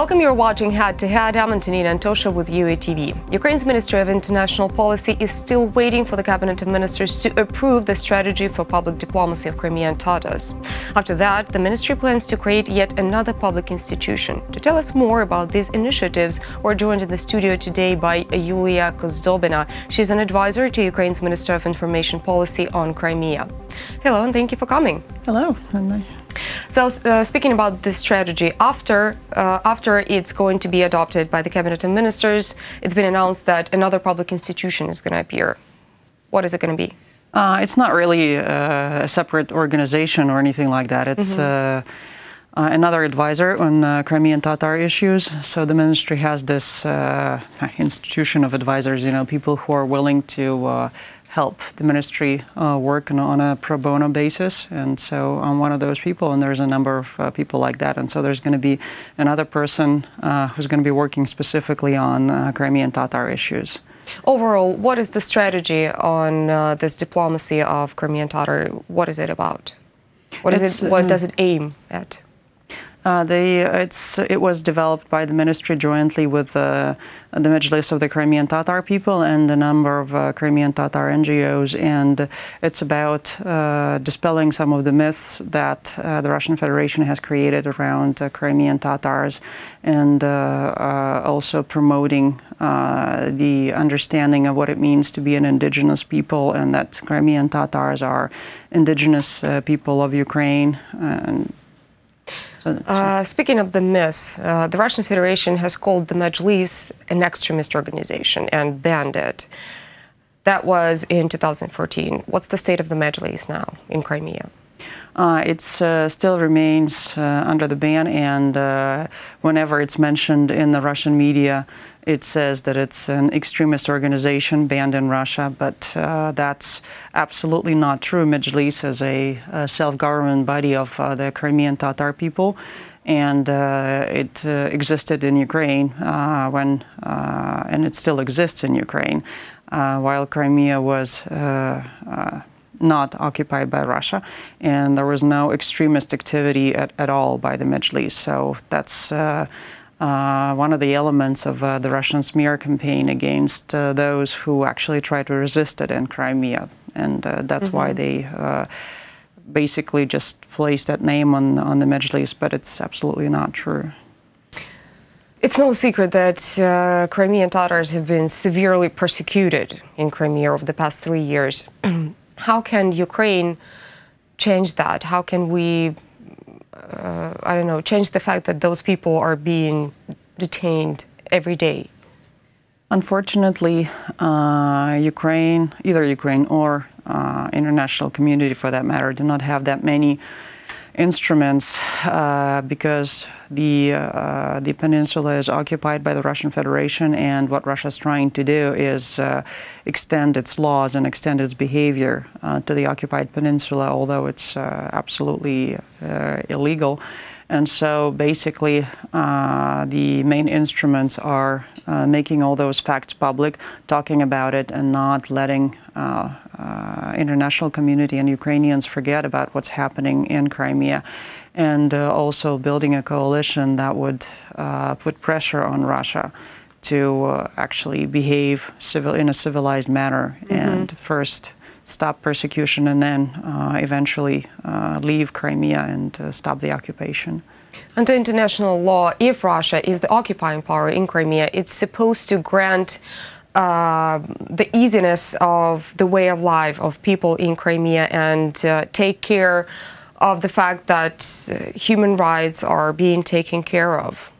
Welcome, you're watching Head to Head. I'm Antonina Antosha with UATV. Ukraine's Ministry of International Policy is still waiting for the Cabinet of Ministers to approve the strategy for public diplomacy of Crimean Tatars. After that, the ministry plans to create yet another public institution. To tell us more about these initiatives, we're joined in the studio today by Yulia Kozdobina. She's an advisor to Ukraine's Minister of Information Policy on Crimea. Hello, and thank you for coming. Hello. So, speaking about this strategy, after it's going to be adopted by the Cabinet of Ministers, it's been announced that another public institution is going to appear. What is it going to be? It's not really a separate organization or anything like that. It's another advisor on Crimean Tatar issues. So the ministry has this institution of advisors, people who are willing to help the ministry work on a pro bono basis. And so I'm one of those people, and there's a number of people like that. And so there's going to be another person who's going to be working specifically on Crimean Tatar issues. Overall, what is the strategy on this diplomacy of Crimean Tatar? What is it about? What does it aim at? It was developed by the ministry jointly with the Mejlis of the Crimean Tatar people and a number of Crimean Tatar NGOs, and it's about dispelling some of the myths that the Russian Federation has created around Crimean Tatars, and also promoting the understanding of what it means to be an indigenous people, and that Crimean Tatars are indigenous people of Ukraine. Speaking of the myths, the Russian Federation has called the Mejlis an extremist organization and banned it. That was in 2014. What's the state of the Mejlis now in Crimea? It still remains under the ban, and whenever it's mentioned in the Russian media, it says that it's an extremist organization banned in Russia, but that's absolutely not true. Mejlis is a self-government body of the Crimean Tatar people, and it existed in Ukraine and it still exists in Ukraine, while Crimea was not occupied by Russia, and there was no extremist activity at all by the Mejlis. So that's one of the elements of the Russian smear campaign against those who actually try to resist it in Crimea. And that's why they basically just placed that name on the Mejlis, but it's absolutely not true. It's no secret that Crimean Tatars have been severely persecuted in Crimea over the past 3 years. How can Ukraine change that? How can we change the fact that those people are being detained every day? Unfortunately, either Ukraine or international community, for that matter, do not have that many instruments because the peninsula is occupied by the Russian Federation, and what Russia is trying to do is extend its laws and extend its behavior to the occupied peninsula, although it's absolutely illegal. And so basically the main instruments are making all those facts public, talking about it, and not letting international community and Ukrainians forget about what's happening in Crimea, and also building a coalition that would put pressure on Russia to actually behave in a civilized manner, and first stop persecution and then eventually leave Crimea and stop the occupation. Under international law, if Russia is the occupying power in Crimea, it's supposed to grant the easiness of the way of life of people in Crimea and take care of the fact that human rights are being taken care of.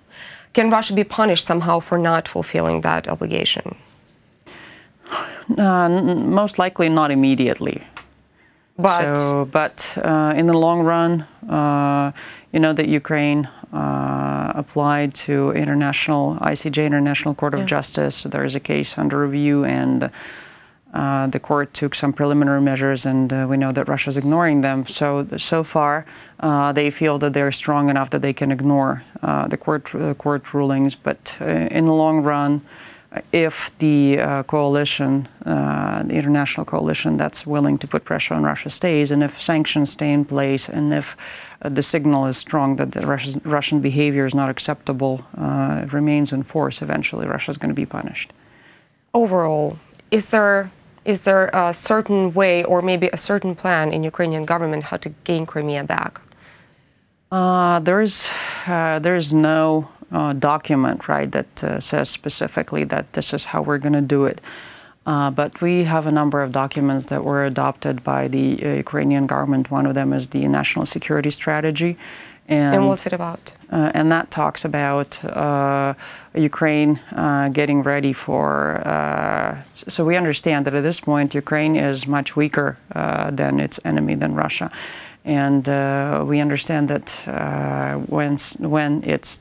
Can Russia be punished somehow for not fulfilling that obligation? Most likely not immediately. But in the long run, that Ukraine applied to ICJ, International Court of Justice. There is a case under review, and the court took some preliminary measures, and we know that Russia is ignoring them. So far, they feel that they're strong enough that they can ignore the court rulings. But in the long run, if the coalition, the international coalition that's willing to put pressure on Russia stays, and if sanctions stay in place, and if the signal is strong that the Russian behavior is not acceptable, it remains in force, eventually Russia is going to be punished. Overall, is there a certain way or maybe a certain plan in Ukrainian government how to gain Crimea back? There is no document, right, that says specifically that this is how we're going to do it. But we have a number of documents that were adopted by the Ukrainian government. One of them is the National Security Strategy. And what's it about? And that talks about Ukraine getting ready for... so we understand that at this point, Ukraine is much weaker than its enemy, than Russia. And we understand that when it's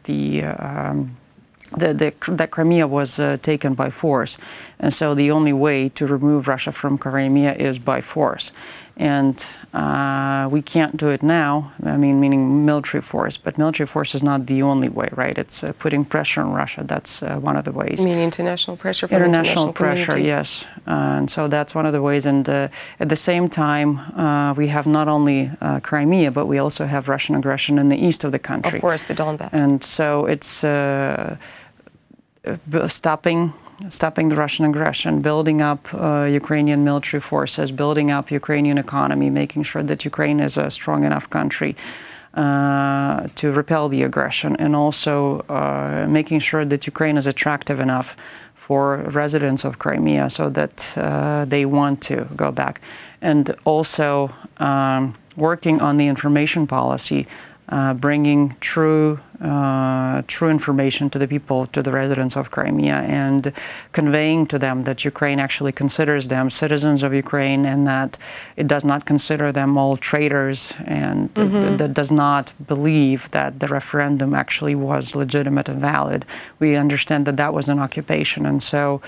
that Crimea was taken by force, and so the only way to remove Russia from Crimea is by force. And we can't do it now, I mean, meaning military force, but military force is not the only way, right? It's putting pressure on Russia. That's one of the ways. You mean international pressure from international pressure, community? yes. And so that's one of the ways. And at the same time, we have not only Crimea, but we also have Russian aggression in the east of the country. Of course, the Donbass. And so it's stopping the Russian aggression, building up Ukrainian military forces, building up Ukrainian economy, making sure that Ukraine is a strong enough country to repel the aggression, and also making sure that Ukraine is attractive enough for residents of Crimea so that they want to go back. And also working on the information policy, bringing true information to the people, to the residents of Crimea, and conveying to them that Ukraine actually considers them citizens of Ukraine, and that it does not consider them all traitors, and that does not believe that the referendum actually was legitimate and valid. We understand that that was an occupation, and so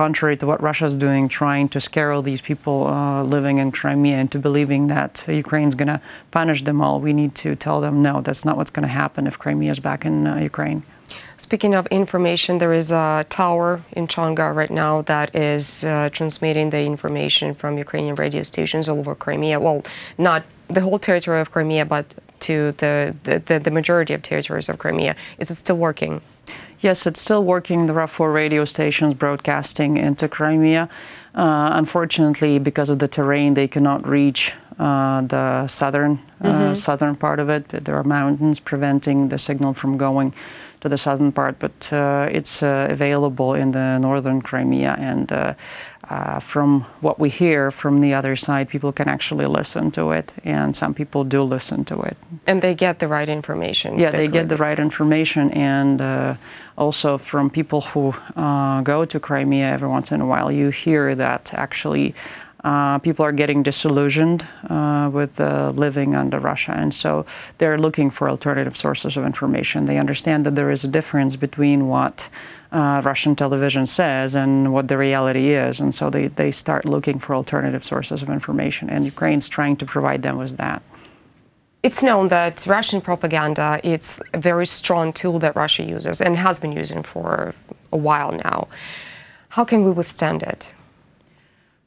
contrary to what Russia's doing, trying to scare all these people living in Crimea into believing that Ukraine's going to punish them all, we need to tell them, no, that's not what's going to happen if Crimea is back in Ukraine. Speaking of information, there is a tower in Chonga right now that is transmitting the information from Ukrainian radio stations all over Crimea. Well, not the whole territory of Crimea, but to the majority of territories of Crimea. Is it still working? Yes, it's still working. There are 4 radio stations broadcasting into Crimea. Unfortunately, because of the terrain, they cannot reach the southern part of it. There are mountains preventing the signal from going to the southern part, but it's available in the northern Crimea, and from what we hear from the other side, people can actually listen to it, and some people do listen to it. And they get the right information. Yeah, they get the right information, and also from people who go to Crimea every once in a while, you hear that actually people are getting disillusioned with living under Russia, and so they're looking for alternative sources of information. They understand that there is a difference between what Russian television says and what the reality is, and so they start looking for alternative sources of information, and Ukraine's trying to provide them with that. It's known that Russian propaganda is a very strong tool that Russia uses and has been using for a while now. How can we withstand it?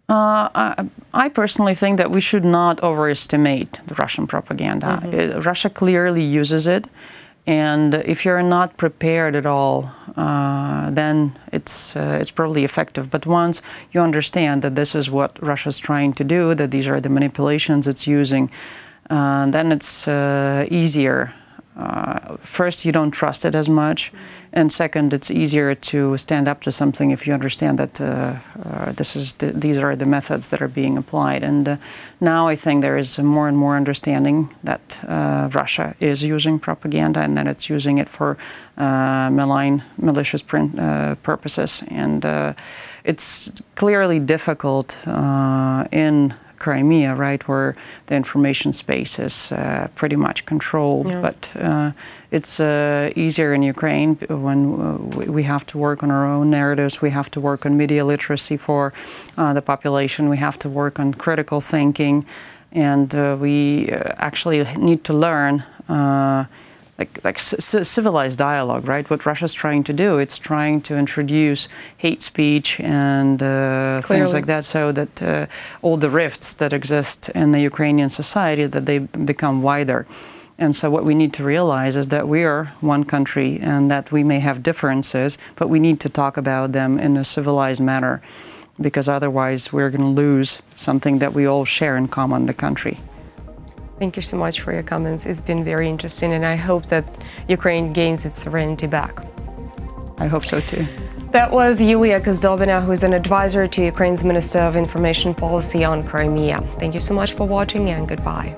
I personally think that we should not overestimate the Russian propaganda. Russia clearly uses it, and if you're not prepared at all, then it's probably effective. But once you understand that this is what Russia's trying to do, that these are the manipulations it's using, then it's easier. First, you don't trust it as much, and second, it's easier to stand up to something if you understand that these are the methods that are being applied. And now I think there is more and more understanding that Russia is using propaganda, and that it's using it for malign, malicious purposes. And it's clearly difficult in Crimea, right, where the information space is pretty much controlled. Yeah. But it's easier in Ukraine when we have to work on our own narratives. We have to work on media literacy for the population. We have to work on critical thinking, and we actually need to learn civilized dialogue, right? What Russia's trying to do, it's trying to introduce hate speech and things like that, so that all the rifts that exist in the Ukrainian society, that they become wider. And so what we need to realize is that we are one country and that we may have differences, but we need to talk about them in a civilized manner, because otherwise we're going to lose something that we all share in common, the country. Thank you so much for your comments. It's been very interesting, and I hope that Ukraine gains its sovereignty back. I hope so too. That was Yulia Kozdovina, who is an advisor to Ukraine's Minister of Information Policy on Crimea. Thank you so much for watching, and goodbye.